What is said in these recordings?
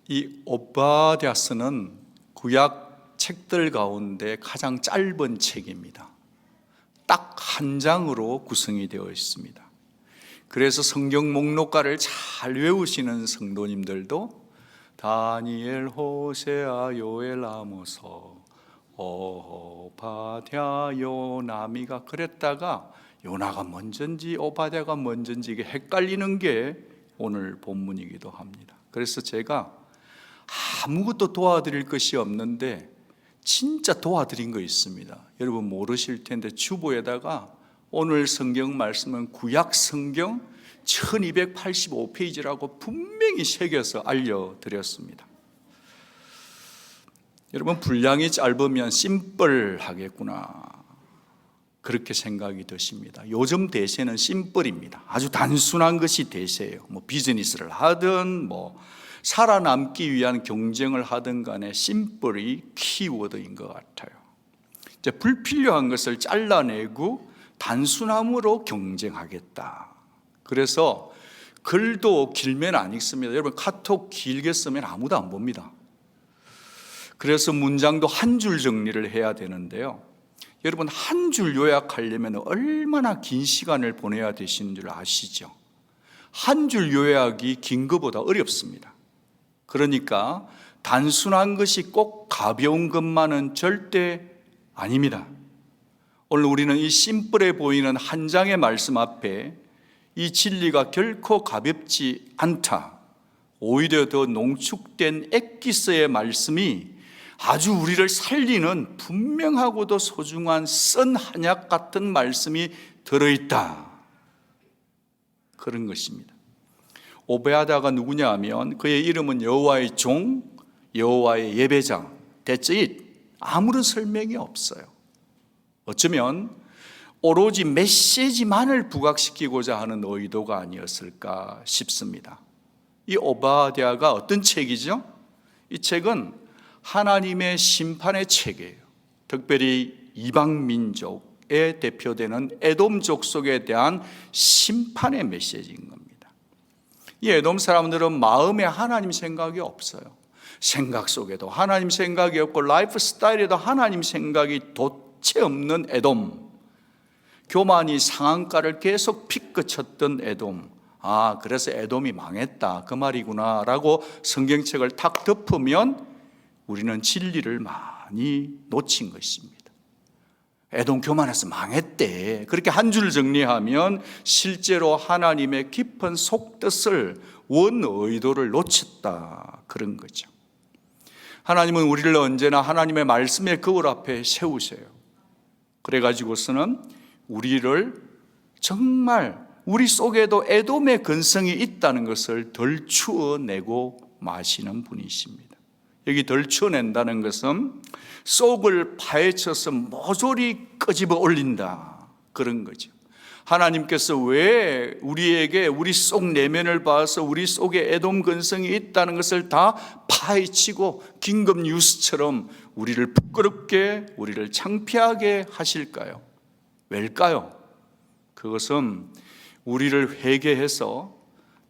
이 오바댜서는 구약 책들 가운데 가장 짧은 책입니다. 딱 한 장으로 구성이 되어 있습니다. 그래서 성경 목록가를 잘 외우시는 성도님들도 다니엘, 호세아, 요엘, 아모서, 오바댜, 요나미가 그랬다가 요나가 먼저인지 오바댜가 먼저인지 이게 헷갈리는 게 오늘 본문이기도 합니다. 그래서 제가 아무것도 도와드릴 것이 없는데 진짜 도와드린 거 있습니다. 여러분 모르실 텐데 주보에다가 오늘 성경 말씀은 구약 성경 1285페이지라고 분명히 새겨서 알려드렸습니다. 여러분 분량이 짧으면 심플하겠구나 그렇게 생각이 드십니다. 요즘 대세는 심플입니다. 아주 단순한 것이 대세예요. 비즈니스를 하든 살아남기 위한 경쟁을 하든 간에 심플이 키워드인 것 같아요. 이제 불필요한 것을 잘라내고 단순함으로 경쟁하겠다. 그래서 글도 길면 안 읽습니다. 여러분 카톡 길게 쓰면 아무도 안 봅니다. 그래서 문장도 한 줄 정리를 해야 되는데요. 여러분 한 줄 요약하려면 얼마나 긴 시간을 보내야 되시는 줄 아시죠? 한 줄 요약이 긴 것보다 어렵습니다. 그러니까 단순한 것이 꼭 가벼운 것만은 절대 아닙니다. 오늘 우리는 이 심플해 보이는 한 장의 말씀 앞에 이 진리가 결코 가볍지 않다, 오히려 더 농축된 엑기스의 말씀이 아주 우리를 살리는 분명하고도 소중한 쓴 한약 같은 말씀이 들어있다, 그런 것입니다. 오베아다가 누구냐 하면 그의 이름은 여호와의 종, 여호와의 예배장, That's it. 아무런 설명이 없어요. 어쩌면 오로지 메시지만을 부각시키고자 하는 의도가 아니었을까 싶습니다. 이 오바댜가 어떤 책이죠? 이 책은 하나님의 심판의 책이에요. 특별히 이방 민족에 대표되는 에돔 족속에 대한 심판의 메시지인 겁니다. 이 에돔 사람들은 마음에 하나님 생각이 없어요. 생각 속에도 하나님 생각이 없고 라이프 스타일에도 하나님 생각이 도체 없는 에돔, 교만이 상한가를 계속 피끄쳤던 에돔. 그래서 에돔이 망했다 그 말이구나 라고 성경책을 탁 덮으면 우리는 진리를 많이 놓친 것입니다. 에돔 교만해서 망했대, 그렇게 한 줄 정리하면 실제로 하나님의 깊은 속뜻을, 원 의도를 놓쳤다, 그런 거죠. 하나님은 우리를 언제나 하나님의 말씀의 거울 앞에 세우세요. 그래가지고서는 우리를 정말 우리 속에도 에돔의 근성이 있다는 것을 덜추어내고 마시는 분이십니다. 여기 덜추어낸다는 것은 속을 파헤쳐서 모조리 끄집어 올린다, 그런 거죠. 하나님께서 왜 우리에게 우리 속 내면을 봐서 우리 속에 에돔 근성이 있다는 것을 다 파헤치고 긴급 뉴스처럼 우리를 부끄럽게, 우리를 창피하게 하실까요? 왜일까요? 그것은 우리를 회개해서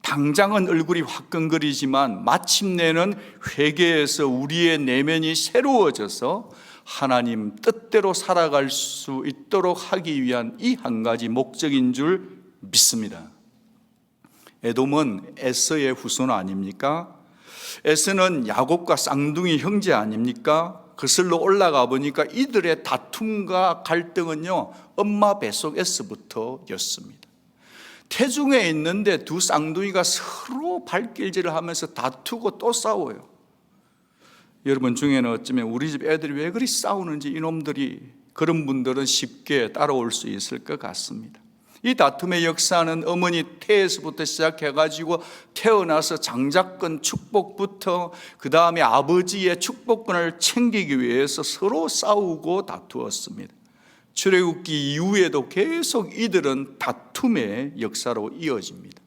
당장은 얼굴이 화끈거리지만 마침내는 회개해서 우리의 내면이 새로워져서 하나님 뜻대로 살아갈 수 있도록 하기 위한 이 한 가지 목적인 줄 믿습니다. 에돔은 에서의 후손 아닙니까? 에서는 야곱과 쌍둥이 형제 아닙니까? 거슬러 올라가 보니까 이들의 다툼과 갈등은요, 엄마 뱃속 에서부터였습니다. 태중에 있는데 두 쌍둥이가 서로 발길질을 하면서 다투고 또 싸워요. 여러분 중에는 어쩌면 우리 집 애들이 왜 그리 싸우는지, 이놈들이, 그런 분들은 쉽게 따라올 수 있을 것 같습니다. 이 다툼의 역사는 어머니 태에서부터 시작해가지고 태어나서 장자권 축복부터 그 다음에 아버지의 축복권을 챙기기 위해서 서로 싸우고 다투었습니다. 출애굽기 이후에도 계속 이들은 다툼의 역사로 이어집니다.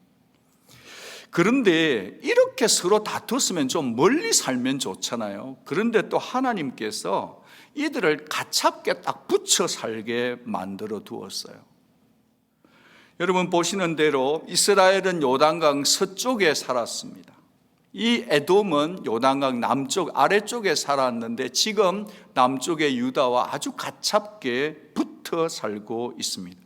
그런데 이렇게 서로 다투었으면 좀 멀리 살면 좋잖아요. 그런데 또 하나님께서 이들을 가깝게 딱 붙여 살게 만들어 두었어요. 여러분 보시는 대로 이스라엘은 요단강 서쪽에 살았습니다. 이 에돔은 요단강 남쪽 아래쪽에 살았는데 지금 남쪽의 유다와 아주 가깝게 붙어 살고 있습니다.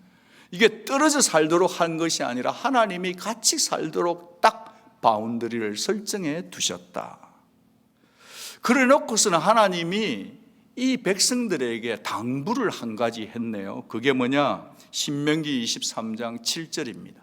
이게 떨어져 살도록 한 것이 아니라 하나님이 같이 살도록 딱 바운더리를 설정해 두셨다. 그래 놓고서는 하나님이 이 백성들에게 당부를 한 가지 했네요. 그게 뭐냐? 신명기 23장 7절입니다.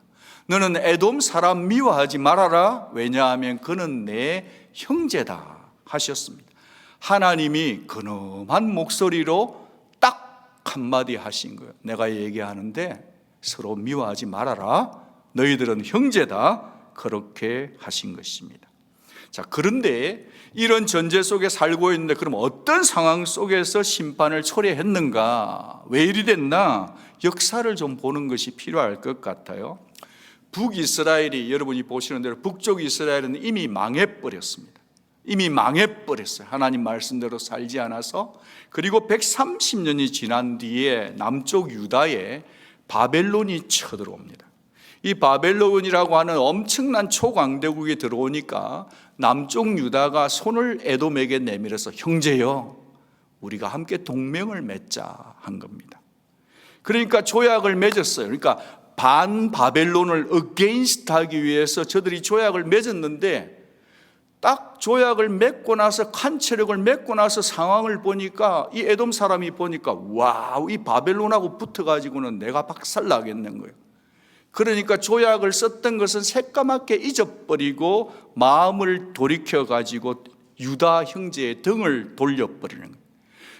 너는 에돔 사람 미워하지 말아라. 왜냐하면 그는 내 형제다 하셨습니다. 하나님이 근엄한 목소리로 딱 한마디 하신 거예요. 내가 얘기하는데 서로 미워하지 말아라. 너희들은 형제다. 그렇게 하신 것입니다. 자, 그런데 이런 전제 속에 살고 있는데 그럼 어떤 상황 속에서 심판을 초래했는가? 왜 이리 됐나? 역사를 좀 보는 것이 필요할 것 같아요. 북이스라엘이 여러분이 보시는 대로 북쪽 이스라엘은 이미 망해버렸습니다. 이미 망해버렸어요. 하나님 말씀대로 살지 않아서. 그리고 130년이 지난 뒤에 남쪽 유다에 바벨론이 쳐들어옵니다. 이 바벨론이라고 하는 엄청난 초강대국이 들어오니까 남쪽 유다가 손을 에돔에게 내밀어서 형제여 우리가 함께 동맹을 맺자 한 겁니다. 그러니까 조약을 맺었어요. 그러니까 반 바벨론을 어게인스트 하기 위해서 저들이 조약을 맺었는데 딱 조약을 맺고 나서 칸체력을 맺고 나서 상황을 보니까 이 에돔 사람이 보니까 와우, 이 바벨론하고 붙어가지고는 내가 박살나겠는 거예요. 그러니까 조약을 썼던 것은 새까맣게 잊어버리고 마음을 돌이켜가지고 유다 형제의 등을 돌려버리는 거예요.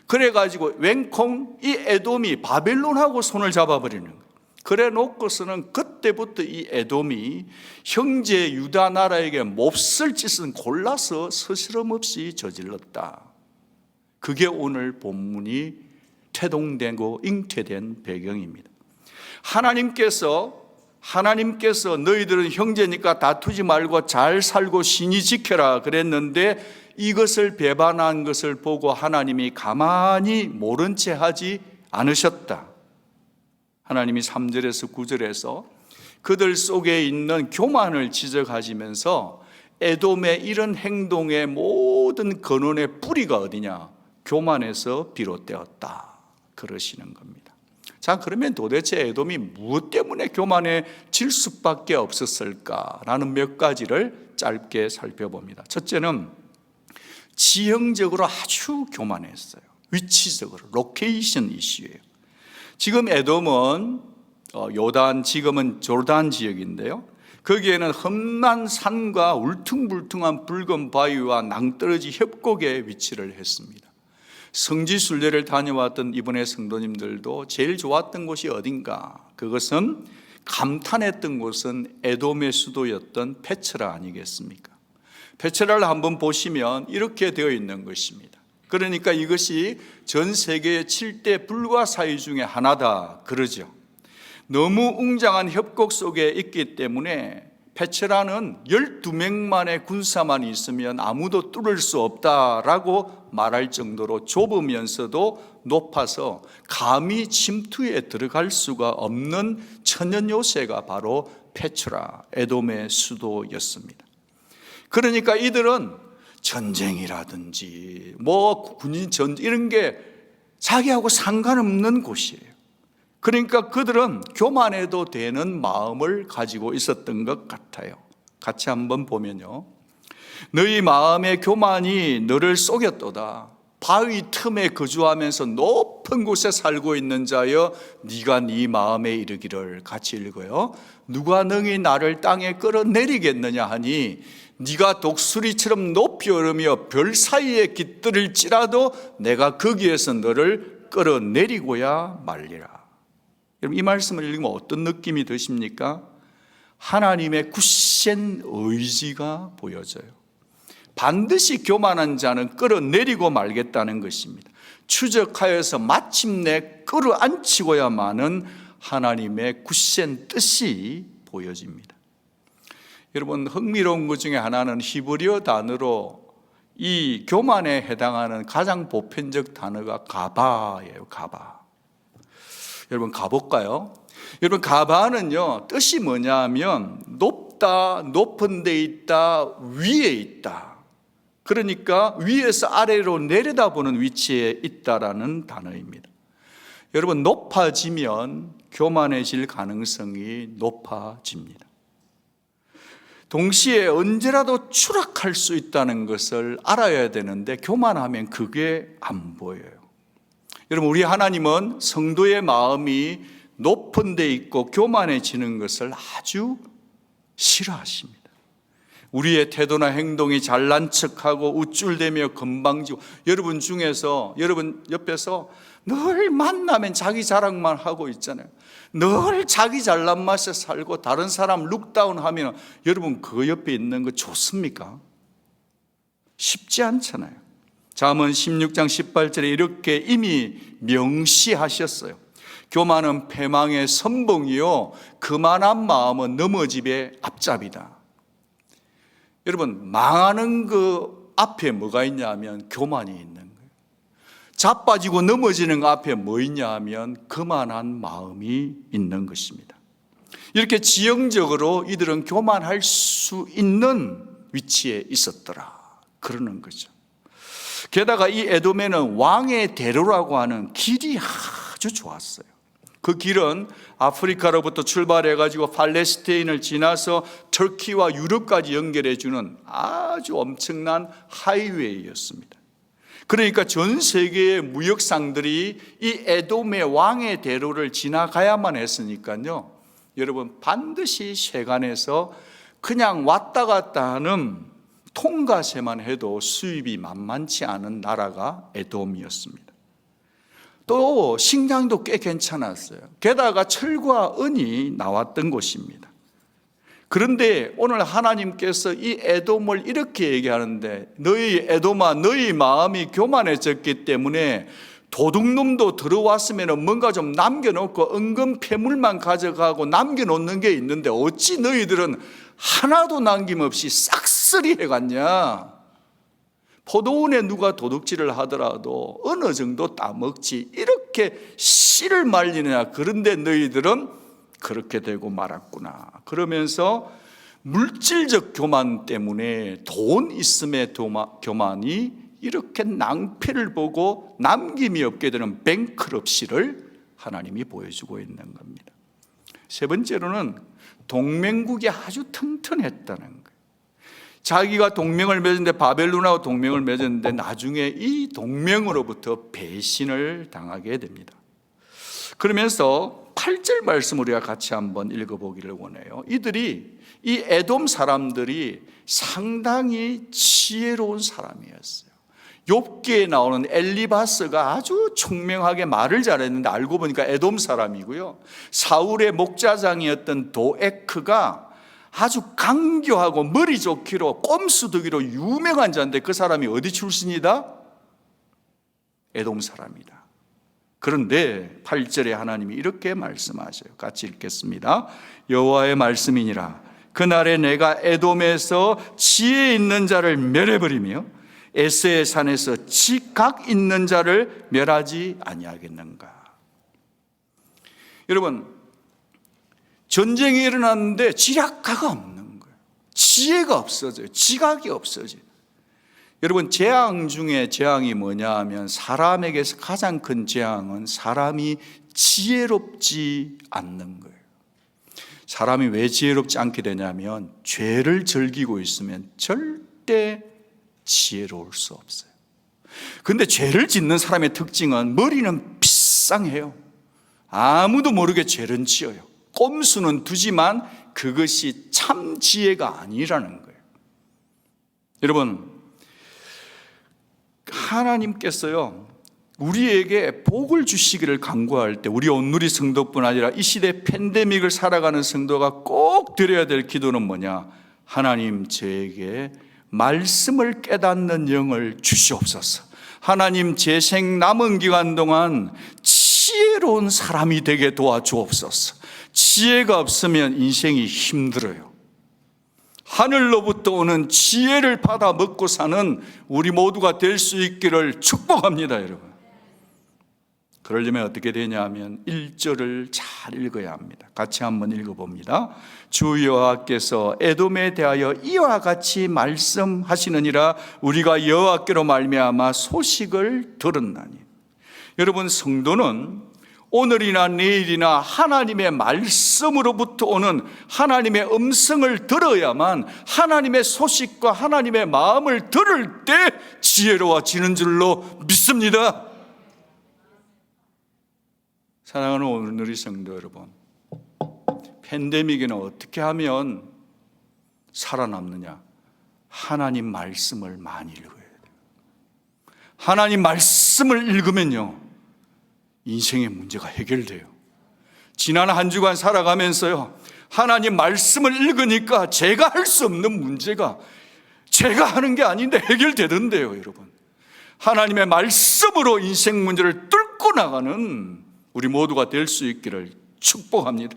그래가지고 웬콩 이 에돔이 바벨론하고 손을 잡아버리는 거예요. 그래 놓고서는 그때부터 이 에돔이 형제 유다 나라에게 몹쓸 짓은 골라서 서스럼없이 저질렀다. 그게 오늘 본문이 태동되고 잉태된 배경입니다. 하나님께서 너희들은 형제니까 다투지 말고 잘 살고 신이 지켜라 그랬는데 이것을 배반한 것을 보고 하나님이 가만히 모른 채 하지 않으셨다. 하나님이 3절에서 9절에서 그들 속에 있는 교만을 지적하시면서 에돔의 이런 행동의 모든 근원의 뿌리가 어디냐? 교만에서 비롯되었다. 그러시는 겁니다. 자, 그러면 도대체 에돔이 무엇 때문에 교만해질 수밖에 없었을까라는 몇 가지를 짧게 살펴봅니다. 첫째는 지형적으로 아주 교만했어요. 위치적으로 로케이션 이슈예요. 지금 에돔은 요단, 지금은 조르단 지역인데요. 거기에는 험난 산과 울퉁불퉁한 붉은 바위와 낭떠러지 협곡에 위치를 했습니다. 성지순례를 다녀왔던 이번에 성도님들도 제일 좋았던 곳이 어딘가? 그것은 감탄했던 곳은 에돔의 수도였던 페트라 아니겠습니까? 페트라를 한번 보시면 이렇게 되어 있는 것입니다. 그러니까 이것이 전 세계의 7대 불가사의 중에 하나다 그러죠. 너무 웅장한 협곡 속에 있기 때문에 페트라는 12명만의 군사만 있으면 아무도 뚫을 수 없다라고 말할 정도로 좁으면서도 높아서 감히 침투에 들어갈 수가 없는 천연 요새가 바로 페트라, 에돔의 수도였습니다. 그러니까 이들은 전쟁이라든지 군인 전쟁 이런 게 자기하고 상관없는 곳이에요. 그러니까 그들은 교만해도 되는 마음을 가지고 있었던 것 같아요. 같이 한번 보면요. 너희 마음의 교만이 너를 속였도다. 바위 틈에 거주하면서 높은 곳에 살고 있는 자여 네가 네 마음에 이르기를 같이 읽어요. 누가 능히 나를 땅에 끌어내리겠느냐 하니 네가 독수리처럼 높이 오르며 별 사이에 깃들을지라도 내가 거기에서 너를 끌어내리고야 말리라. 여러분 이 말씀을 읽으면 어떤 느낌이 드십니까? 하나님의 굳센 의지가 보여져요. 반드시 교만한 자는 끌어내리고 말겠다는 것입니다. 추적하여서 마침내 끌어안치고야만은 하나님의 굳센 뜻이 보여집니다. 여러분 흥미로운 것 중에 하나는 히브리어 단어로 이 교만에 해당하는 가장 보편적 단어가 가바예요. 가바. 여러분 가볼까요? 여러분 가바는요 뜻이 뭐냐면 높다, 높은 데 있다, 위에 있다. 그러니까 위에서 아래로 내려다보는 위치에 있다라는 단어입니다. 여러분, 높아지면 교만해질 가능성이 높아집니다. 동시에 언제라도 추락할 수 있다는 것을 알아야 되는데 교만하면 그게 안 보여요. 여러분, 우리 하나님은 성도의 마음이 높은 데 있고 교만해지는 것을 아주 싫어하십니다. 우리의 태도나 행동이 잘난 척하고 우쭐대며 건방지고, 여러분 중에서, 여러분 옆에서 늘 만나면 자기 자랑만 하고 있잖아요. 늘 자기 잘난 맛에 살고 다른 사람 룩다운 하면 여러분 그 옆에 있는 거 좋습니까? 쉽지 않잖아요. 잠언 16장 18절에 이렇게 이미 명시하셨어요. 교만은 패망의 선봉이요 그만한 마음은 넘어짐의 앞잡이다. 여러분, 망하는 그 앞에 뭐가 있냐 하면 교만이 있는 거예요. 자빠지고 넘어지는 앞에 뭐 있냐 하면 그만한 마음이 있는 것입니다. 이렇게 지형적으로 이들은 교만할 수 있는 위치에 있었더라 그러는 거죠. 게다가 이 에돔에는 왕의 대로라고 하는 길이 아주 좋았어요. 그 길은 아프리카로부터 출발해가지고 팔레스타인을 지나서 터키와 유럽까지 연결해주는 아주 엄청난 하이웨이였습니다. 그러니까 전 세계의 무역상들이 이 에돔의 왕의 대로를 지나가야만 했으니까요, 여러분 반드시 세관에서 그냥 왔다 갔다 하는 통과세만 해도 수입이 만만치 않은 나라가 에돔이었습니다. 또 식량도 꽤 괜찮았어요. 게다가 철과 은이 나왔던 곳입니다. 그런데 오늘 하나님께서 이 에돔을 이렇게 얘기하는데, 너희 에돔아, 너희 마음이 교만해졌기 때문에 도둑놈도 들어왔으면 뭔가 좀 남겨놓고 은근 패물만 가져가고 남겨놓는 게 있는데 어찌 너희들은 하나도 남김없이 싹쓸이 해갔냐? 포도원에 누가 도둑질을 하더라도 어느 정도 따먹지 이렇게 씨를 말리느냐? 그런데 너희들은 그렇게 되고 말았구나. 그러면서 물질적 교만 때문에 돈 있음의 교만이 이렇게 낭패를 보고 남김이 없게 되는 뱅크럽시를 하나님이 보여주고 있는 겁니다. 세 번째로는 동맹국이 아주 튼튼했다는 거예요. 자기가 동맹을 맺었는데, 바벨론하고 동맹을 맺었는데 나중에 이 동맹으로부터 배신을 당하게 됩니다. 그러면서 8절 말씀 우리가 같이 한번 읽어보기를 원해요. 이 에돔 사람들이 상당히 지혜로운 사람이었어요. 욥기에 나오는 엘리바스가 아주 총명하게 말을 잘했는데 알고 보니까 에돔 사람이고요. 사울의 목자장이었던 도에크가 아주 강교하고 머리 좋기로 꼼수두기로 유명한 자인데 그 사람이 어디 출신이다? 에돔 사람이다. 그런데 8절에 하나님이 이렇게 말씀하셔요. 같이 읽겠습니다. 여호와의 말씀이니라. 그날에 내가 에돔에서 지혜 있는 자를 멸해버리며 에스의 산에서 지각 있는 자를 멸하지 아니하겠는가. 여러분, 전쟁이 일어났는데 지략가가 없는 거예요. 지혜가 없어져요. 지각이 없어져요. 여러분, 재앙 중에 재앙이 뭐냐 하면, 사람에게서 가장 큰 재앙은 사람이 지혜롭지 않는 거예요. 사람이 왜 지혜롭지 않게 되냐면 죄를 즐기고 있으면 절대 지혜로울 수 없어요. 그런데 죄를 짓는 사람의 특징은 머리는 비상해요. 아무도 모르게 죄는 지어요. 꼼수는 두지만 그것이 참 지혜가 아니라는 거예요. 여러분, 하나님께서요 우리에게 복을 주시기를 간구할 때, 우리 온누리 성도뿐 아니라 이 시대 팬데믹을 살아가는 성도가 꼭 드려야 될 기도는 뭐냐? 하나님, 저에게 말씀을 깨닫는 영을 주시옵소서. 하나님, 제 생 남은 기간 동안 지혜로운 사람이 되게 도와주옵소서. 지혜가 없으면 인생이 힘들어요. 하늘로부터 오는 지혜를 받아 먹고 사는 우리 모두가 될 수 있기를 축복합니다, 여러분. 그러려면 어떻게 되냐면 1절을 잘 읽어야 합니다. 같이 한번 읽어봅니다. 주 여호와께서 에돔에 대하여 이와 같이 말씀하시느니라. 우리가 여호와께로 말미암아 소식을 들었나니. 여러분, 성도는 오늘이나 내일이나 하나님의 말씀으로부터 오는 하나님의 음성을 들어야만 하나님의 소식과 하나님의 마음을 들을 때 지혜로워지는 줄로 믿습니다. 사랑하는 오늘의 성도 여러분, 팬데믹에는 어떻게 하면 살아남느냐? 하나님 말씀을 많이 읽어야 돼요. 하나님 말씀을 읽으면요, 인생의 문제가 해결돼요. 지난 한 주간 살아가면서요, 하나님 말씀을 읽으니까 제가 할 수 없는 문제가 제가 하는 게 아닌데 해결되던데요. 여러분, 하나님의 말씀으로 인생 문제를 뚫고 나가는 우리 모두가 될 수 있기를 축복합니다.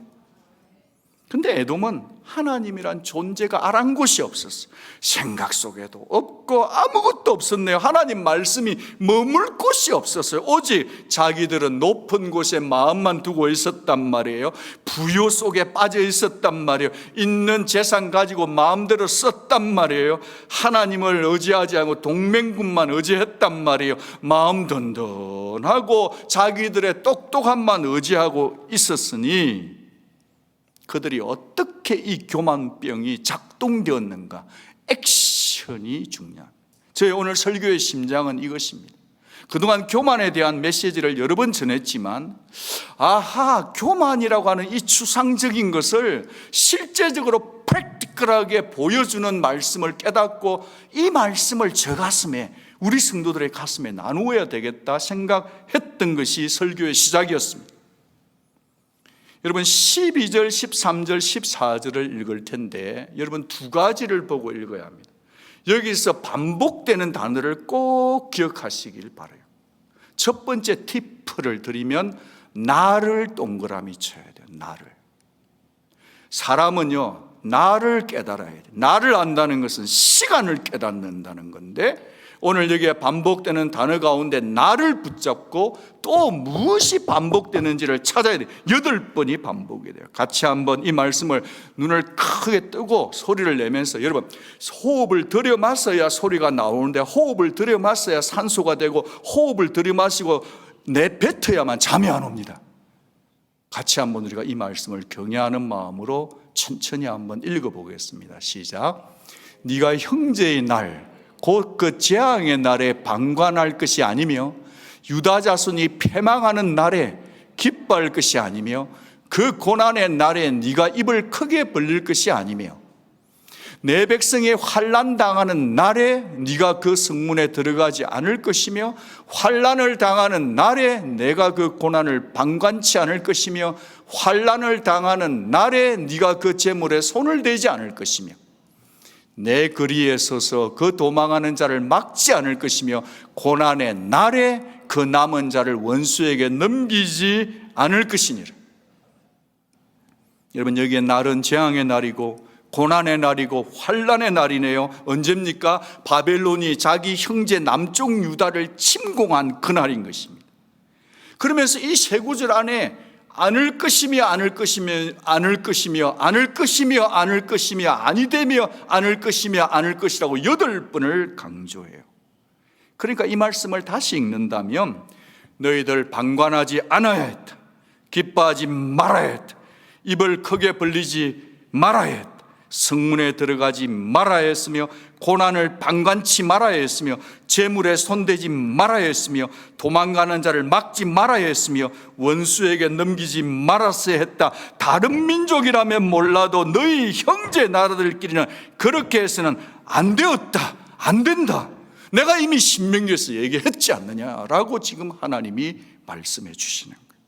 근데 에돔은 하나님이란 존재가 아랑곳이 없었어요. 생각 속에도 없고 아무것도 없었네요. 하나님 말씀이 머물 곳이 없었어요. 오직 자기들은 높은 곳에 마음만 두고 있었단 말이에요. 부요 속에 빠져 있었단 말이에요. 있는 재산 가지고 마음대로 썼단 말이에요. 하나님을 의지하지 않고 동맹군만 의지했단 말이에요. 마음 든든하고 자기들의 똑똑함만 의지하고 있었으니 그들이 어떻게 이 교만병이 작동되었는가? 액션이 중요합니다. 저희 오늘 설교의 심장은 이것입니다. 그동안 교만에 대한 메시지를 여러 번 전했지만, 교만이라고 하는 이 추상적인 것을 실제적으로 프랙티컬하게 보여주는 말씀을 깨닫고 이 말씀을 저 가슴에, 우리 성도들의 가슴에 나누어야 되겠다 생각했던 것이 설교의 시작이었습니다. 여러분, 12절, 13절, 14절을 읽을 텐데 여러분 두 가지를 보고 읽어야 합니다. 여기서 반복되는 단어를 꼭 기억하시길 바라요. 첫 번째 팁을 드리면 나를 동그라미 쳐야 돼요. 나를. 사람은요, 나를 깨달아야 돼요. 나를 안다는 것은 시간을 깨닫는다는 건데, 오늘 여기에 반복되는 단어 가운데 나를 붙잡고 또 무엇이 반복되는지를 찾아야 돼요. 8번이 반복이 돼요. 같이 한번 이 말씀을 눈을 크게 뜨고 소리를 내면서, 여러분, 호흡을 들여마셔야 소리가 나오는데 호흡을 들여마셔야 산소가 되고 호흡을 들여마시고 내뱉어야만 잠이 안 옵니다. 같이 한번 우리가 이 말씀을 경외하는 마음으로 천천히 한번 읽어보겠습니다. 시작. 네가 형제의 날 곧 그 재앙의 날에 방관할 것이 아니며 유다 자손이 패망하는 날에 기뻐할 것이 아니며 그 고난의 날에 네가 입을 크게 벌릴 것이 아니며 내 백성이 환난 당하는 날에 네가 그 성문에 들어가지 않을 것이며 환난을 당하는 날에 내가 그 고난을 방관치 않을 것이며 환난을 당하는 날에 네가 그 재물에 손을 대지 않을 것이며 내 거리에 서서 그 도망하는 자를 막지 않을 것이며 고난의 날에 그 남은 자를 원수에게 넘기지 않을 것이니라. 여러분, 여기에 날은 재앙의 날이고 고난의 날이고 환난의 날이네요. 언제입니까? 바벨론이 자기 형제 남쪽 유다를 침공한 그날인 것입니다. 그러면서 이 세 구절 안에 않을 것이며 않을 것이며 않을 것이며 않을 것이며 않을 것이며 아니 되며 않을 것이며 않을 것이라고 8번을 강조해요. 그러니까 이 말씀을 다시 읽는다면 너희들 방관하지 않아야 했다. 기뻐하지 말아야 했다. 입을 크게 벌리지 말아야 했다. 성문에 들어가지 말아야 했으며 고난을 방관치 말아야 했으며 재물에 손대지 말아야 했으며 도망가는 자를 막지 말아야 했으며 원수에게 넘기지 말았어야 했다. 다른 민족이라면 몰라도 너희 형제 나라들끼리는 그렇게 해서는 안 되었다. 안 된다. 내가 이미 신명기에서 얘기했지 않느냐라고 지금 하나님이 말씀해 주시는 거예요.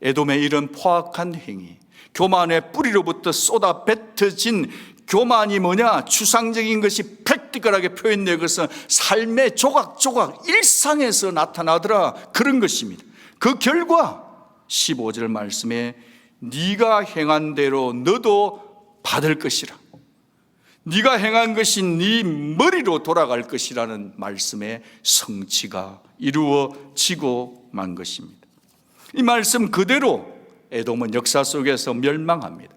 에돔의 이런 포악한 행위, 교만의 뿌리로부터 쏟아 뱉어진 교만이 뭐냐? 추상적인 것이 프랙티컬하게 표현되어 것은 삶의 조각조각 일상에서 나타나더라, 그런 것입니다. 그 결과 15절 말씀에 네가 행한 대로 너도 받을 것이라, 네가 행한 것이 네 머리로 돌아갈 것이라는 말씀의 성취가 이루어지고 만 것입니다. 이 말씀 그대로 에돔은 역사 속에서 멸망합니다.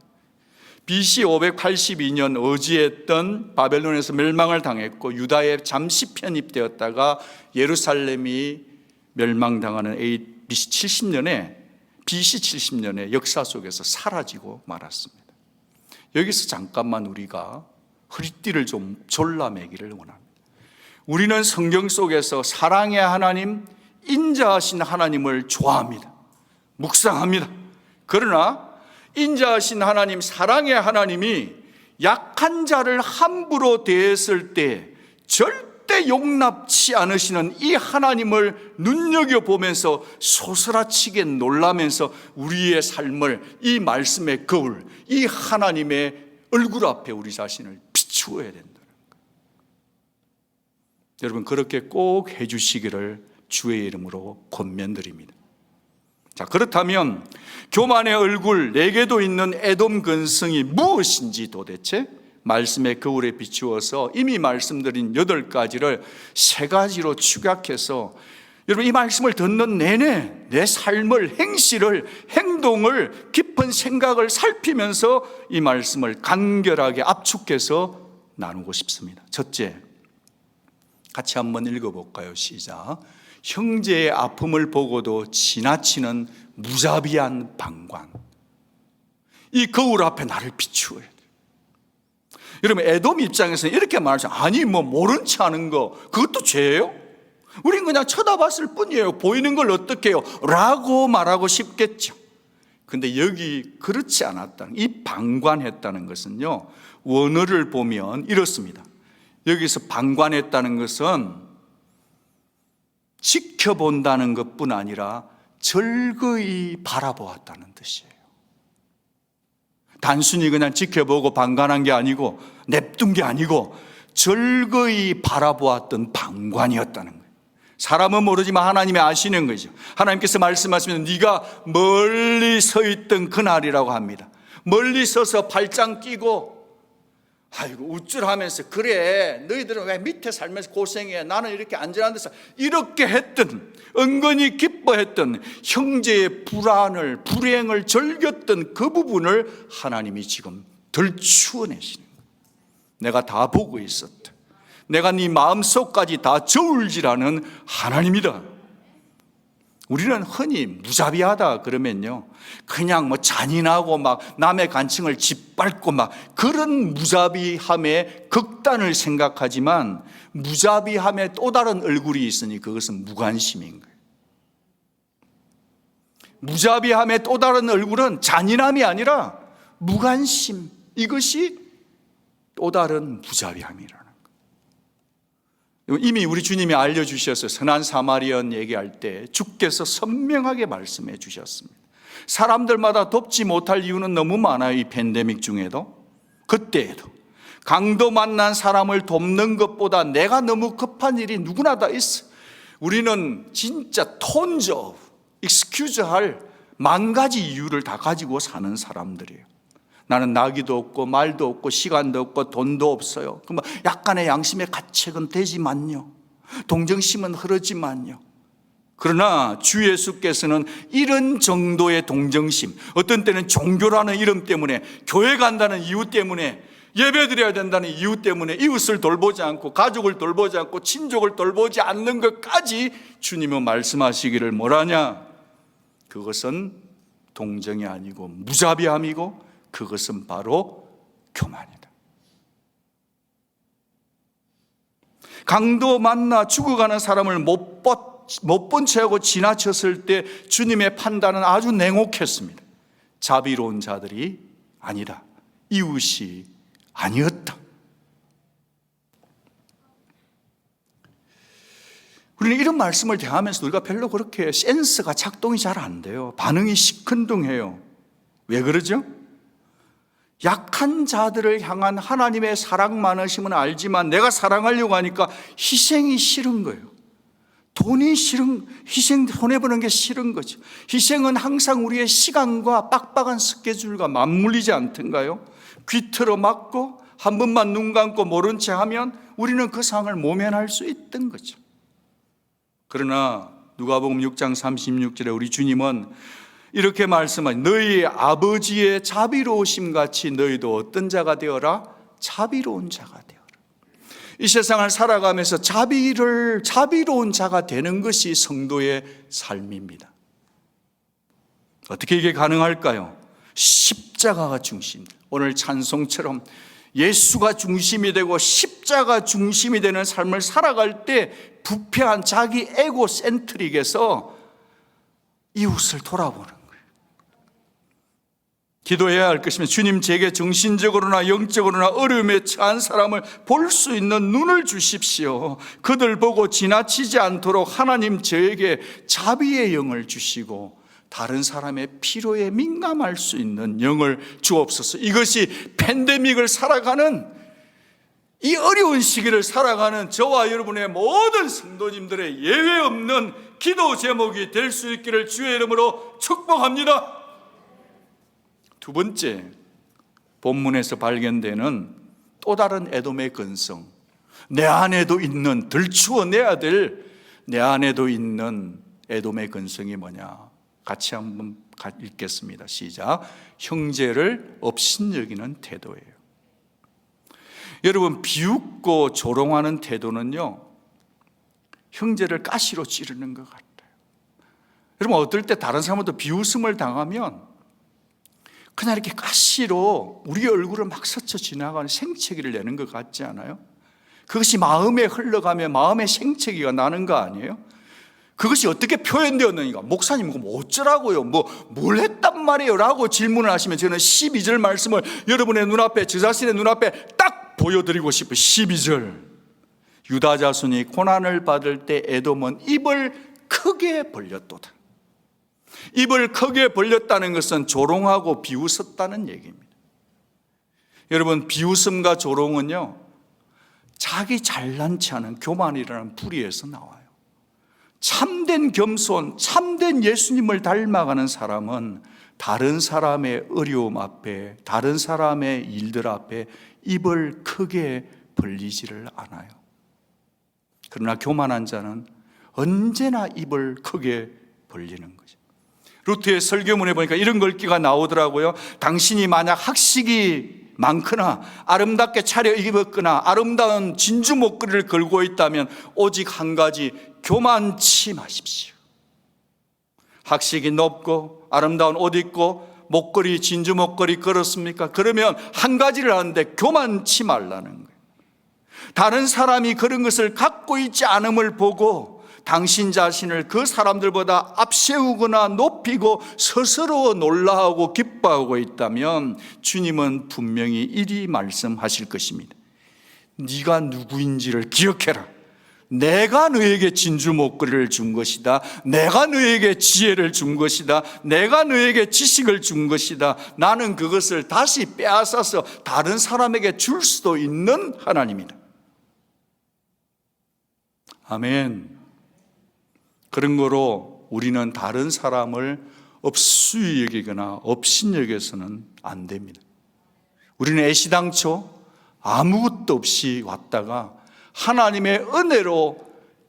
BC 582년 어지했던 바벨론에서 멸망을 당했고 유다에 잠시 편입되었다가 예루살렘이 멸망당하는 BC 70년에 역사 속에서 사라지고 말았습니다. 여기서 잠깐만 우리가 허리띠를 좀 졸라매기를 원합니다. 우리는 성경 속에서 사랑의 하나님, 인자하신 하나님을 좋아합니다. 묵상합니다. 그러나 인자하신 하나님, 사랑의 하나님이 약한 자를 함부로 대했을 때 절대 용납치 않으시는 이 하나님을 눈여겨보면서 소스라치게 놀라면서 우리의 삶을 이 말씀의 거울, 이 하나님의 얼굴 앞에 우리 자신을 비추어야 된다는 거예요. 여러분, 그렇게 꼭 해주시기를 주의 이름으로 권면드립니다. 자, 그렇다면 교만의 얼굴, 내게도 있는 에돔 근성이 무엇인지 도대체 말씀의 거울에 비추어서 이미 말씀드린 8가지를 3가지로 축약해서 여러분, 이 말씀을 듣는 내내 내 삶을, 행실을, 행동을, 깊은 생각을 살피면서 이 말씀을 간결하게 압축해서 나누고 싶습니다. 첫째, 같이 한번 읽어볼까요? 시작. 형제의 아픔을 보고도 지나치는 무자비한 방관. 이 거울 앞에 나를 비추어야 돼요. 여러분, 에돔 입장에서는 이렇게 말하죠. 아니, 모른 체 하는 거 그것도 죄예요? 우린 그냥 쳐다봤을 뿐이에요. 보이는 걸 어떻게 해요? 라고 말하고 싶겠죠. 근데 여기 그렇지 않았다는, 이 방관했다는 것은요, 원어를 보면 이렇습니다. 여기서 방관했다는 것은 지켜본다는 것뿐 아니라 절거이 바라보았다는 뜻이에요. 단순히 그냥 지켜보고 방관한 게 아니고 냅둔 게 아니고 절거이 바라보았던 방관이었다는 거예요. 사람은 모르지만 하나님이 아시는 거죠. 하나님께서 말씀하시면 네가 멀리 서 있던 그날이라고 합니다. 멀리 서서 발짱 끼고 아이고 우쭐하면서 그래 너희들은 왜 밑에 살면서 고생해, 나는 이렇게 안전한 데서 이렇게 했던, 은근히 기뻐했던 형제의 불안을, 불행을 즐겼던 그 부분을 하나님이 지금 들추어내시는 거예요. 내가 다 보고 있었다. 내가 네 마음속까지 다 저울질하는 하나님이다. 우리는 흔히 무자비하다 그러면요, 그냥 잔인하고 막 남의 간청을 짓밟고 막 그런 무자비함의 극단을 생각하지만, 무자비함의 또 다른 얼굴이 있으니 그것은 무관심인 거예요. 무자비함의 또 다른 얼굴은 잔인함이 아니라 무관심, 이것이 또 다른 무자비함이라는 거예요. 이미 우리 주님이 알려주셨어요. 선한 사마리안 얘기할 때 주께서 선명하게 말씀해 주셨습니다. 사람들마다 돕지 못할 이유는 너무 많아요. 이 팬데믹 중에도, 그때에도 강도 만난 사람을 돕는 것보다 내가 너무 급한 일이 누구나 다 있어. 우리는 진짜 톤저, 익스큐즈 할 10,000가지 이유를 다 가지고 사는 사람들이에요. 나는 나기도 없고 말도 없고 시간도 없고 돈도 없어요. 그럼 약간의 양심의 가책은 되지만요, 동정심은 흐르지만요. 그러나 주 예수께서는 이런 정도의 동정심, 어떤 때는 종교라는 이름 때문에, 교회 간다는 이유 때문에, 예배드려야 된다는 이유 때문에 이웃을 돌보지 않고 가족을 돌보지 않고 친족을 돌보지 않는 것까지 주님은 말씀하시기를 뭐라냐? 그것은 동정이 아니고 무자비함이고 그것은 바로 교만이다. 강도 만나 죽어가는 사람을 못 본 채하고 지나쳤을 때 주님의 판단은 아주 냉혹했습니다. 자비로운 자들이 아니다, 이웃이 아니었다. 우리는 이런 말씀을 대하면서 우리가 별로 그렇게 센스가 작동이 잘 안 돼요. 반응이 시큰둥해요. 왜 그러죠? 약한 자들을 향한 하나님의 사랑 많으심은 알지만 내가 사랑하려고 하니까 희생이 싫은 거예요. 돈이 싫은, 희생 손해보는 게 싫은 거죠. 희생은 항상 우리의 시간과 빡빡한 스케줄과 맞물리지 않던가요? 귀틀어 맞고 한 번만 눈 감고 모른 채 하면 우리는 그 상황을 모면할 수 있던 거죠. 그러나 누가복음 6장 36절에 우리 주님은 이렇게 말씀하니 너희 아버지의 자비로우심 같이 너희도 어떤 자가 되어라? 자비로운 자가 되어라. 이 세상을 살아가면서 자비로운 자가 되는 것이 성도의 삶입니다. 어떻게 이게 가능할까요? 십자가가 중심. 오늘 찬송처럼 예수가 중심이 되고 십자가 중심이 되는 삶을 살아갈 때 부패한 자기 에고센트릭에서 이웃을 돌아보는 거예요. 기도해야 할 것이면 주님 제게 정신적으로나 영적으로나 어려움에 처한 사람을 볼 수 있는 눈을 주십시오. 그들 보고 지나치지 않도록 하나님 저에게 자비의 영을 주시고 다른 사람의 필요에 민감할 수 있는 영을 주옵소서. 이것이 팬데믹을 살아가는 이 어려운 시기를 살아가는 저와 여러분의 모든 성도님들의 예외 없는 기도 제목이 될 수 있기를 주의 이름으로 축복합니다. 두 번째, 본문에서 발견되는 또 다른 에돔의 근성, 내 안에도 있는, 들추어내야 될 내 안에도 있는 에돔의 근성이 뭐냐? 같이 한번 읽겠습니다. 시작. 형제를 업신여기는 태도예요. 여러분, 비웃고 조롱하는 태도는요, 형제를 가시로 찌르는 것 같아요. 여러분, 어떨 때 다른 사람한테 비웃음을 당하면 그냥 이렇게 가시로 우리 얼굴을 막 스쳐 지나가는 생채기를 내는 것 같지 않아요? 그것이 마음에 흘러가며 마음의 생채기가 나는 거 아니에요? 그것이 어떻게 표현되었느니까? 목사님 뭐 어쩌라고요? 뭘 했단 말이에요? 라고 질문을 하시면 저는 12절 말씀을 여러분의 눈앞에, 저 자신의 눈앞에 딱 보여드리고 싶어요. 12절. 유다 자손이 고난을 받을 때 에돔은 입을 크게 벌렸도다. 입을 크게 벌렸다는 것은 조롱하고 비웃었다는 얘기입니다. 여러분, 비웃음과 조롱은요, 자기 잘난 체 하는 교만이라는 뿌리에서 나와요. 참된 겸손, 참된 예수님을 닮아가는 사람은 다른 사람의 어려움 앞에, 다른 사람의 일들 앞에 입을 크게 벌리지를 않아요. 그러나 교만한 자는 언제나 입을 크게 벌리는 거죠. 루트의 설교문에 보니까 이런 글귀가 나오더라고요. 당신이 만약 학식이 많거나 아름답게 차려 입었거나 아름다운 진주 목걸이를 걸고 있다면 오직 한 가지, 교만치 마십시오. 학식이 높고 아름다운 옷 입고 목걸이, 진주 목걸이 걸었습니까? 그러면 한 가지를 하는데 교만치 말라는 거예요. 다른 사람이 그런 것을 갖고 있지 않음을 보고 당신 자신을 그 사람들보다 앞세우거나 높이고 스스로 놀라하고 기뻐하고 있다면 주님은 분명히 이리 말씀하실 것입니다. 네가 누구인지를 기억해라. 내가 너에게 진주 목걸이를 준 것이다. 내가 너에게 지혜를 준 것이다. 내가 너에게 지식을 준 것이다. 나는 그것을 다시 빼앗아서 다른 사람에게 줄 수도 있는 하나님이다. 아멘. 그런 거로 우리는 다른 사람을 업수히 여기거나 업신여겨서는 안 됩니다. 우리는 애시당초 아무것도 없이 왔다가 하나님의 은혜로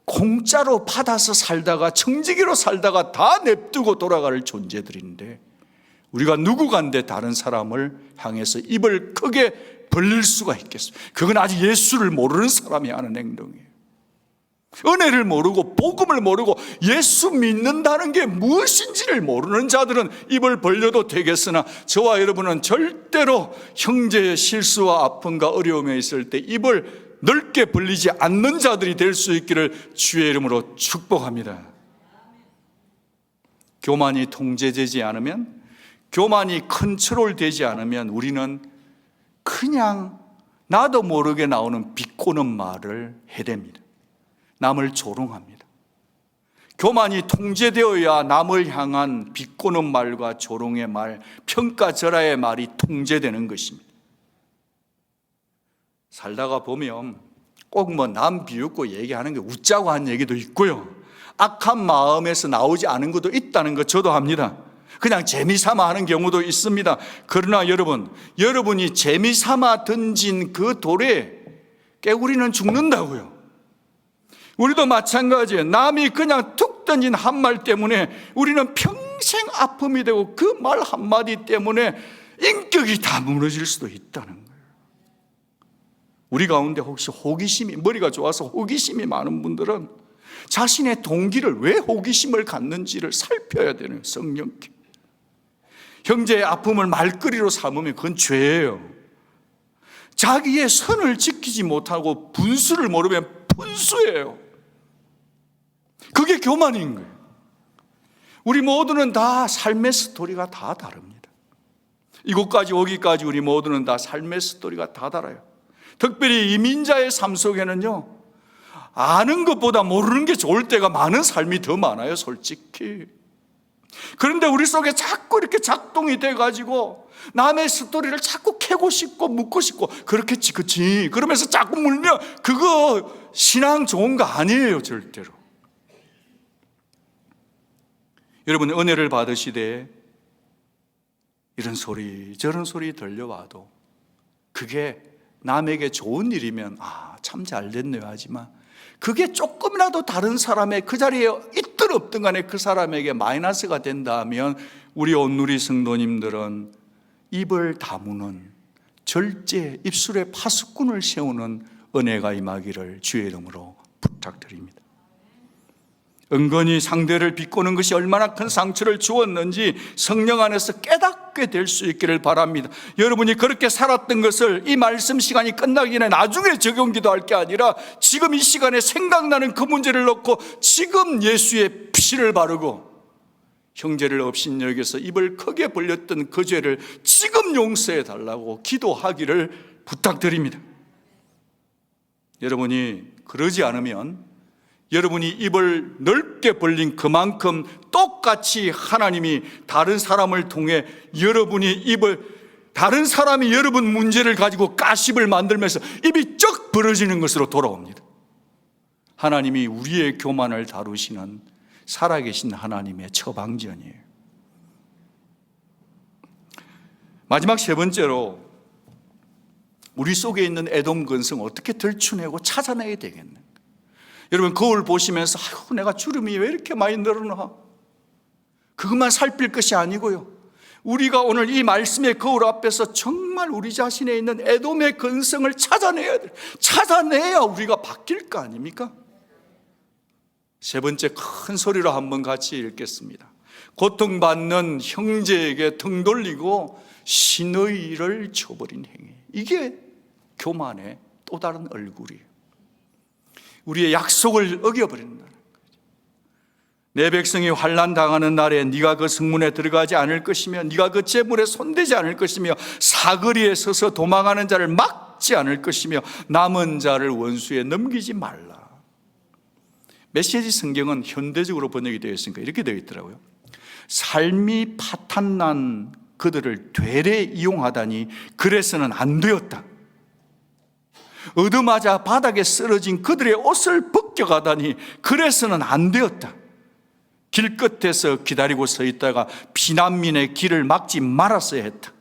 공짜로 받아서 살다가 청지기로 살다가 다 냅두고 돌아갈 존재들인데 우리가 누구간데 다른 사람을 향해서 입을 크게 벌릴 수가 있겠어요? 그건 아직 예수를 모르는 사람이 하는 행동이에요. 은혜를 모르고 복음을 모르고 예수 믿는다는 게 무엇인지를 모르는 자들은 입을 벌려도 되겠으나 저와 여러분은 절대로 형제의 실수와 아픔과 어려움에 있을 때 입을 넓게 벌리지 않는 자들이 될 수 있기를 주의 이름으로 축복합니다. 교만이 통제되지 않으면, 교만이 컨트롤되지 않으면 우리는 그냥 나도 모르게 나오는 비꼬는 말을 해댑니다. 남을 조롱합니다. 교만이 통제되어야 남을 향한 비꼬는 말과 조롱의 말, 평가절하의 말이 통제되는 것입니다. 살다가 보면 꼭 남 비웃고 얘기하는 게 웃자고 한 얘기도 있고요, 악한 마음에서 나오지 않은 것도 있다는 것 저도 합니다. 그냥 재미삼아 하는 경우도 있습니다. 그러나 여러분이 재미삼아 던진 그 돌에 깨구리는 죽는다고요. 우리도 마찬가지예요. 남이 그냥 툭 던진 한 말 때문에 우리는 평생 아픔이 되고 그 말 한마디 때문에 인격이 다 무너질 수도 있다는 거예요. 우리 가운데 혹시 호기심이, 머리가 좋아서 호기심이 많은 분들은 자신의 동기를, 왜 호기심을 갖는지를 살펴야 되는 성령께. 형제의 아픔을 말거리로 삼으면 그건 죄예요. 자기의 선을 지키지 못하고 분수를 모르면 분수예요. 그게 교만인 거예요. 우리 모두는 다 삶의 스토리가 다 다릅니다. 이곳까지 오기까지 우리 모두는 다 삶의 스토리가 다 달라요. 특별히 이민자의 삶 속에는요, 아는 것보다 모르는 게 좋을 때가 많은 삶이 더 많아요, 솔직히. 그런데 우리 속에 자꾸 이렇게 작동이 돼가지고 남의 스토리를 자꾸 캐고 싶고 묻고 싶고, 그렇겠지, 그치, 그러면서 자꾸 물면 그거 신앙 좋은 거 아니에요, 절대로. 여러분, 은혜를 받으시되 이런 소리 저런 소리 들려와도 그게 남에게 좋은 일이면 참 잘 됐네요 하지만, 그게 조금이라도 다른 사람의 그 자리에 있든 없든 간에 그 사람에게 마이너스가 된다면 우리 온누리 성도님들은 입을 다무는 절제, 입술에 파수꾼을 세우는 은혜가 임하기를 주의 이름으로 부탁드립니다. 은근히 상대를 비꼬는 것이 얼마나 큰 상처를 주었는지 성령 안에서 깨닫게 될 수 있기를 바랍니다. 여러분이 그렇게 살았던 것을 이 말씀 시간이 끝나기 전에 나중에 적용 기도할 게 아니라 지금 이 시간에 생각나는 그 문제를 놓고 지금 예수의 피를 바르고 형제를 업신여겨서 입을 크게 벌렸던 그 죄를 지금 용서해 달라고 기도하기를 부탁드립니다. 여러분이 그러지 않으면 여러분이 입을 넓게 벌린 그만큼 똑같이 하나님이 다른 사람을 통해 다른 사람이 여러분 문제를 가지고 가십을 만들면서 입이 쩍 벌어지는 것으로 돌아옵니다. 하나님이 우리의 교만을 다루시는 살아계신 하나님의 처방전이에요. 마지막 세 번째로, 우리 속에 있는 애돔 근성 어떻게 들추내고 찾아내야 되겠는가? 여러분, 거울 보시면서 내가 주름이 왜 이렇게 많이 늘어나? 그것만 살필 것이 아니고요, 우리가 오늘 이 말씀의 거울 앞에서 정말 우리 자신에 있는 애돔의 근성을 찾아내야 돼요. 찾아내야 우리가 바뀔 거 아닙니까? 세 번째, 큰 소리로 한번 같이 읽겠습니다. 고통받는 형제에게 등 돌리고 신의를 저버린 행위, 이게 교만의 또 다른 얼굴이에요. 우리의 약속을 어겨버린다는 거죠. 내 백성이 환난 당하는 날에 네가 그 성문에 들어가지 않을 것이며 네가 그 재물에 손대지 않을 것이며 사거리에 서서 도망하는 자를 막지 않을 것이며 남은 자를 원수에 넘기지 말라. 메시지 성경은 현대적으로 번역이 되어 있으니까 이렇게 되어 있더라고요. 삶이 파탄난 그들을 되레 이용하다니 그래서는 안 되었다. 얻어맞아 바닥에 쓰러진 그들의 옷을 벗겨가다니 그래서는 안 되었다. 길끝에서 기다리고 서 있다가 피난민의 길을 막지 말았어야 했다.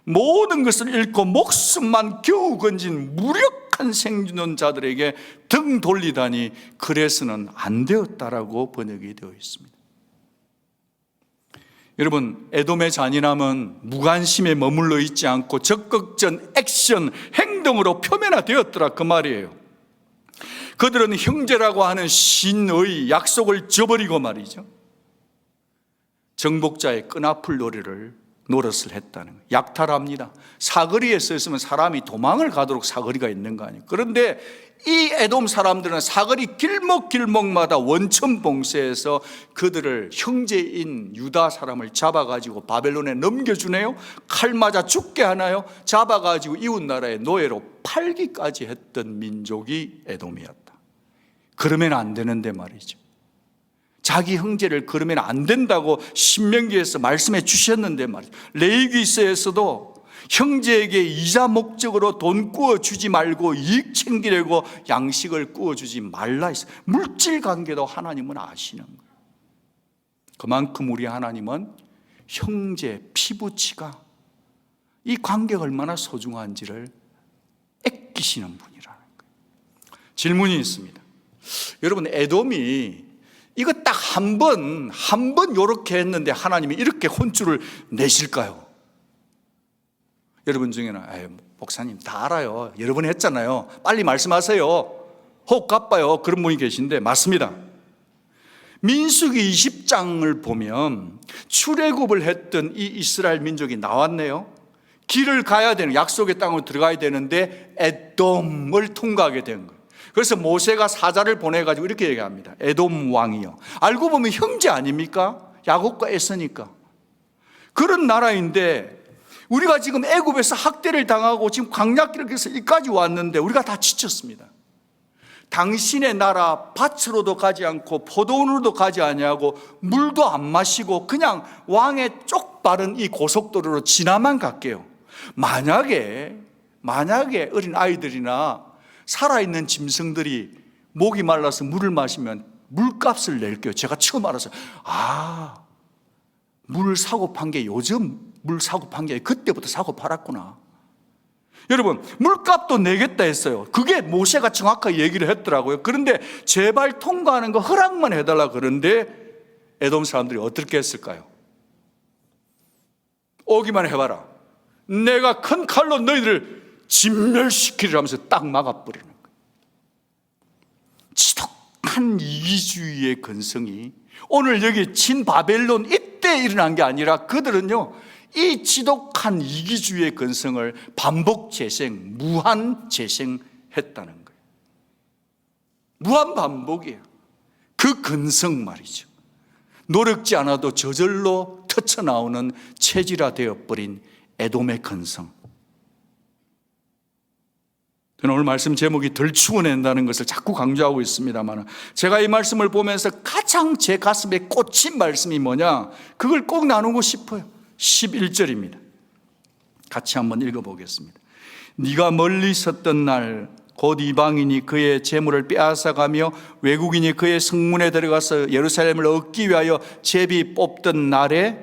모든 것을 잃고 목숨만 겨우 건진 무력한 생존자들에게 등 돌리다니 그래서는 안 되었다라고 번역이 되어 있습니다. 여러분, 에돔의 잔인함은 무관심에 머물러 있지 않고 적극적 액션, 행동으로 표면화되었더라, 그 말이에요. 그들은 형제라고 하는 신의 약속을 저버리고 말이죠, 정복자의 끈아풀 노릇을 했다는 거예요. 약탈합니다. 사거리에 서 있으면 사람이 도망을 가도록 사거리가 있는 거 아니에요. 그런데 이 에돔 사람들은 사거리 길목마다 원천 봉쇄해서 그들을 형제인 유다 사람을 잡아가지고 바벨론에 넘겨주네요. 칼 맞아 죽게 하나요? 잡아가지고 이웃 나라의 노예로 팔기까지 했던 민족이 에돔이었다. 그러면 안 되는데 말이죠. 자기 형제를 그러면 안 된다고 신명기에서 말씀해 주셨는데 말이죠. 레위기서에서도 형제에게 이자 목적으로 돈 구워주지 말고 이익 챙기려고 양식을 구워주지 말라 했어요. 물질 관계도 하나님은 아시는 거예요. 그만큼 우리 하나님은 형제, 피부치가 이 관계가 얼마나 소중한지를 아끼시는 분이라는 거예요. 질문이 있습니다. 여러분, 에돔이 이거 딱 한 번 요렇게 했는데 하나님이 이렇게 혼쭐을 내실까요? 여러분 중에는 목사님 다 알아요, 여러 번 했잖아요, 빨리 말씀하세요, 호흡 가빠요, 그런 분이 계신데 맞습니다. 민수기 20장을 보면 출애굽을 했던 이 이스라엘 민족이 나왔네요. 길을 가야 되는, 약속의 땅으로 들어가야 되는데 에돔을 통과하게 된 거예요. 그래서 모세가 사자를 보내가지고 이렇게 얘기합니다. 에돔 왕이요, 알고 보면 형제 아닙니까? 야곱과 에서니까. 그런 나라인데 우리가 지금 애굽에서 학대를 당하고 지금 광야길을 해서 여기까지 왔는데 우리가 다 지쳤습니다. 당신의 나라 밭으로도 가지 않고 포도원으로도 가지 아니하고 물도 안 마시고 그냥 왕의 쪽바른 이 고속도로로 지나만 갈게요. 만약에 어린 아이들이나 살아있는 짐승들이 목이 말라서 물을 마시면 물값을 낼게요. 제가 처음 알았어요. 물 사고 판 게 요즘 물 사고 판 게 그때부터 사고 팔았구나. 여러분, 물값도 내겠다 했어요. 그게 모세가 정확하게 얘기를 했더라고요. 그런데 제발 통과하는 거 허락만 해달라 그러는데 에돔 사람들이 어떻게 했을까요? 오기만 해봐라, 내가 큰 칼로 너희들을 진멸시키리라 하면서 딱 막아버리는 거예요. 지독한 이기주의의 근성이 오늘 여기 친바벨론 이때 일어난 게 아니라 그들은요, 이 지독한 이기주의의 근성을 반복 재생, 무한 재생했다는 거예요. 무한 반복이에요. 그 근성 말이죠. 노력지 않아도 저절로 터쳐나오는 체질화되어 버린 에돔의 근성. 저는 오늘 말씀 제목이 덜 추워낸다는 것을 자꾸 강조하고 있습니다만, 제가 이 말씀을 보면서 가장 제 가슴에 꽂힌 말씀이 뭐냐, 그걸 꼭 나누고 싶어요. 11절입니다. 같이 한번 읽어보겠습니다. 네가 멀리 섰던 날 곧 이방인이 그의 재물을 빼앗아가며 외국인이 그의 성문에 들어가서 예루살렘을 얻기 위하여 제비 뽑던 날에,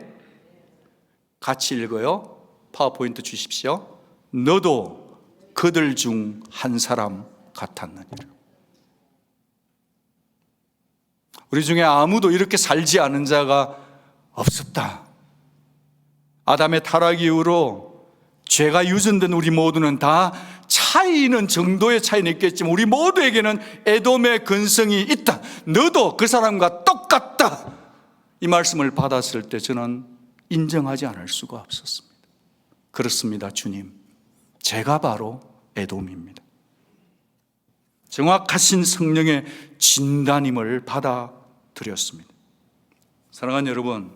같이 읽어요. 파워포인트 주십시오. 너도 그들 중 한 사람 같았느니라. 우리 중에 아무도 이렇게 살지 않은 자가 없었다. 아담의 타락 이후로 죄가 유전된 우리 모두는 다 차이는, 정도의 차이는 있겠지만 우리 모두에게는 에돔의 근성이 있다. 너도 그 사람과 똑같다. 이 말씀을 받았을 때 저는 인정하지 않을 수가 없었습니다. 그렇습니다, 주님. 제가 바로 에돔입니다. 정확하신 성령의 진단임을 받아들였습니다. 사랑하는 여러분,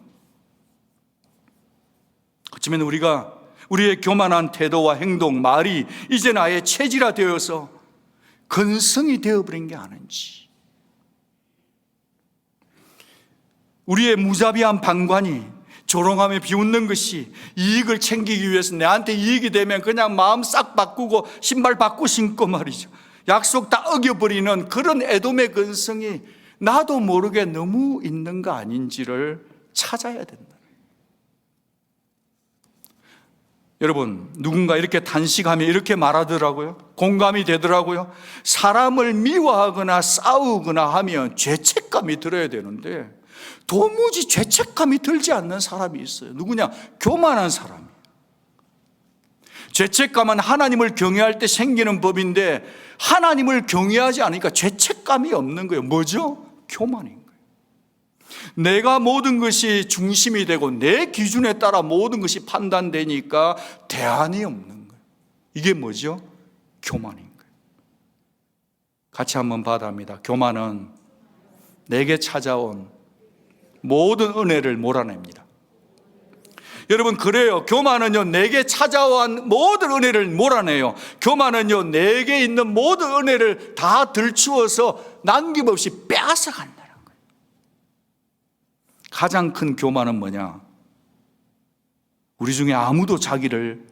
어쩌면 우리의 교만한 태도와 행동, 말이 이제 나의 체질화되어서 근성이 되어버린 게 아닌지, 우리의 무자비한 방관이 조롱하며 비웃는 것이 이익을 챙기기 위해서 내한테 이익이 되면 그냥 마음 싹 바꾸고 신발 바꾸 신고 말이죠, 약속 다 어겨버리는 그런 에돔의 근성이 나도 모르게 너무 있는 거 아닌지를 찾아야 된다. 여러분, 누군가 이렇게 단식하며 이렇게 말하더라고요. 공감이 되더라고요. 사람을 미워하거나 싸우거나 하면 죄책감이 들어야 되는데 도무지 죄책감이 들지 않는 사람이 있어요. 누구냐? 교만한 사람이에요. 죄책감은 하나님을 경외할 때 생기는 법인데 하나님을 경외하지 않으니까 죄책감이 없는 거예요. 뭐죠? 교만인 거예요. 내가 모든 것이 중심이 되고 내 기준에 따라 모든 것이 판단되니까 대안이 없는 거예요. 이게 뭐죠? 교만인 거예요. 같이 한번 받아합니다. 교만은 내게 찾아온 모든 은혜를 몰아냅니다. 여러분, 그래요. 교만은요, 내게 찾아온 모든 은혜를 몰아내요. 교만은요, 내게 있는 모든 은혜를 다 들추어서 남김없이 빼앗아간다는 거예요. 가장 큰 교만은 뭐냐? 우리 중에 아무도 자기를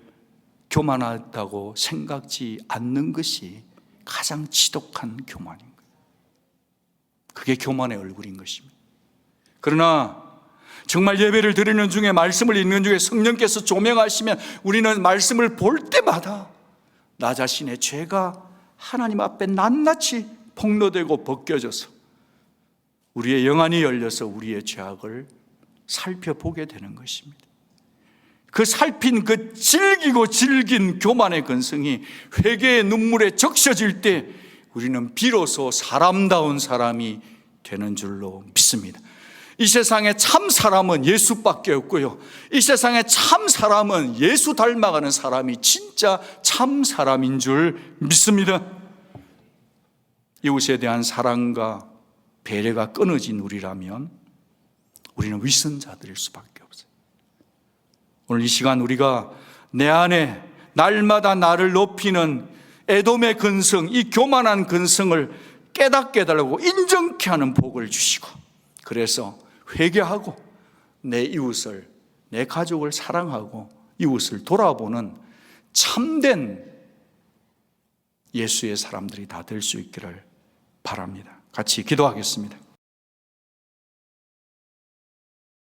교만하다고 생각지 않는 것이 가장 지독한 교만인 거예요. 그게 교만의 얼굴인 것입니다. 그러나 정말 예배를 드리는 중에, 말씀을 읽는 중에 성령께서 조명하시면 우리는 말씀을 볼 때마다 나 자신의 죄가 하나님 앞에 낱낱이 폭로되고 벗겨져서 우리의 영안이 열려서 우리의 죄악을 살펴보게 되는 것입니다. 그 살핀 그 질긴 교만의 근성이 회개의 눈물에 적셔질 때 우리는 비로소 사람다운 사람이 되는 줄로 믿습니다. 이 세상에 참 사람은 예수밖에 없고요, 이 세상에 참 사람은 예수 닮아가는 사람이 진짜 참 사람인 줄 믿습니다. 이웃에 대한 사랑과 배려가 끊어진 우리라면 우리는 위선자들일 수밖에 없어요. 오늘 이 시간 우리가 내 안에 날마다 나를 높이는 에돔의 근성, 이 교만한 근성을 깨닫게 해달라고 인정케 하는 복을 주시고, 그래서 회개하고 내 이웃을, 내 가족을 사랑하고 이웃을 돌아보는 참된 예수의 사람들이 다 될 수 있기를 바랍니다. 같이 기도하겠습니다.